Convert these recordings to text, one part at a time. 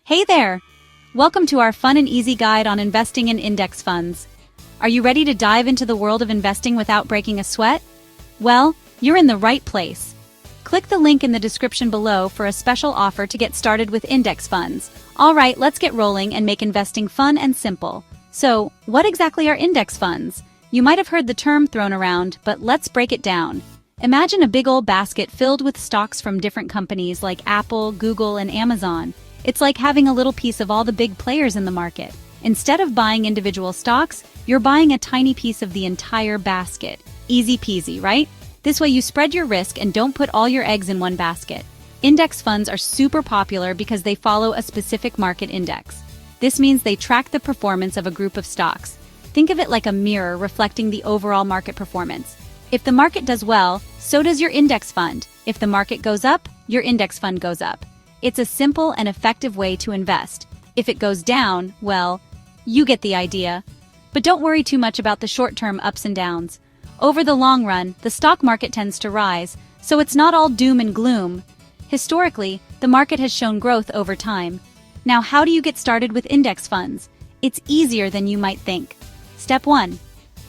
Hey there! Welcome to our fun and easy guide on investing in index funds. Are you ready to dive into the world of investing without breaking a sweat? Well, you're in the right place. Click the link in the description below for a special offer to get started with index funds. Alright, let's get rolling and make investing fun and simple. So, what exactly are index funds? You might have heard the term thrown around, but let's break it down. Imagine a big old basket filled with stocks from different companies like Apple, Google, and Amazon. It's like having a little piece of all the big players in the market. Instead of buying individual stocks, you're buying a tiny piece of the entire basket. Easy peasy, right? This way you spread your risk and don't put all your eggs in one basket. Index funds are super popular because they follow a specific market index. This means they track the performance of a group of stocks. Think of it like a mirror reflecting the overall market performance. If the market does well, so does your index fund. If the market goes up, your index fund goes up. It's a simple and effective way to invest. If it goes down, well, you get the idea. But don't worry too much about the short-term ups and downs. Over the long run, the stock market tends to rise, so it's not all doom and gloom. Historically, the market has shown growth over time. Now, how do you get started with index funds? It's easier than you might think. Step 1.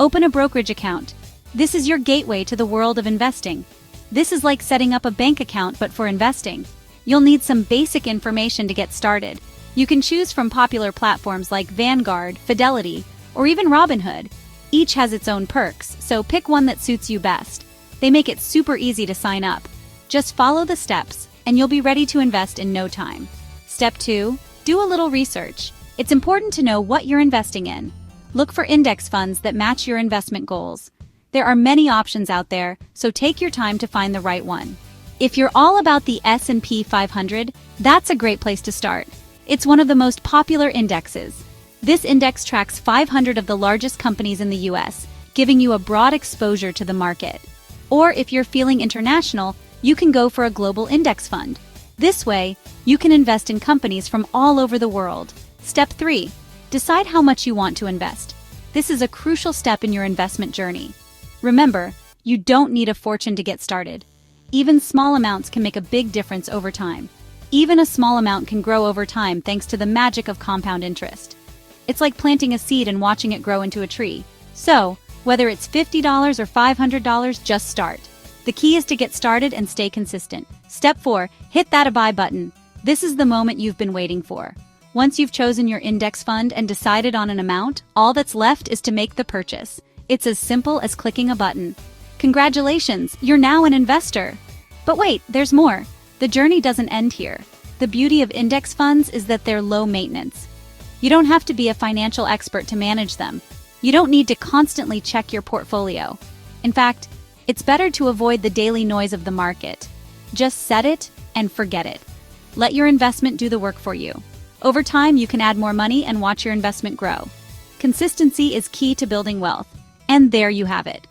Open a brokerage account. This is your gateway to the world of investing. This is like setting up a bank account but for investing. You'll need some basic information to get started. You can choose from popular platforms like Vanguard, Fidelity, or even Robinhood. Each has its own perks, so pick one that suits you best. They make it super easy to sign up. Just follow the steps, and you'll be ready to invest in no time. Step 2. Do a little research. It's important to know what you're investing in. Look for index funds that match your investment goals. There are many options out there, so take your time to find the right one. If you're all about the S&P 500, that's a great place to start. It's one of the most popular indexes. This index tracks 500 of the largest companies in the US, giving you a broad exposure to the market. Or if you're feeling international, you can go for a global index fund. This way, you can invest in companies from all over the world. Step 3. Decide how much you want to invest. This is a crucial step in your investment journey. Remember, you don't need a fortune to get started. Even small amounts can make a big difference over time. Even a small amount can grow over time thanks to the magic of compound interest. It's like planting a seed and watching it grow into a tree. So, whether it's $50 or $500, just start. The key is to get started and stay consistent. Step 4. Hit that buy button. This is the moment you've been waiting for. Once you've chosen your index fund and decided on an amount, all that's left is to make the purchase. It's as simple as clicking a button. Congratulations, you're now an investor. But wait, there's more. The journey doesn't end here. The beauty of index funds is that they're low maintenance. You don't have to be a financial expert to manage them. You don't need to constantly check your portfolio. In fact, it's better to avoid the daily noise of the market. Just set it and forget it. Let your investment do the work for you. Over time, you can add more money and watch your investment grow. Consistency is key to building wealth. And there you have it.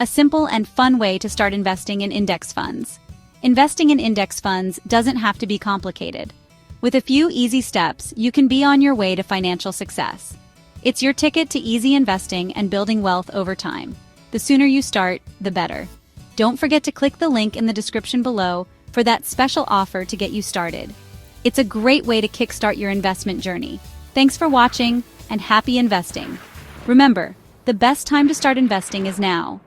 A simple and fun way to start investing in index funds. Investing in index funds doesn't have to be complicated. With a few easy steps, you can be on your way to financial success. It's your ticket to easy investing and building wealth over time. The sooner you start, the better. Don't forget to click the link in the description below for that special offer to get you started. It's a great way to kickstart your investment journey. Thanks for watching, and happy investing. Remember, the best time to start investing is now.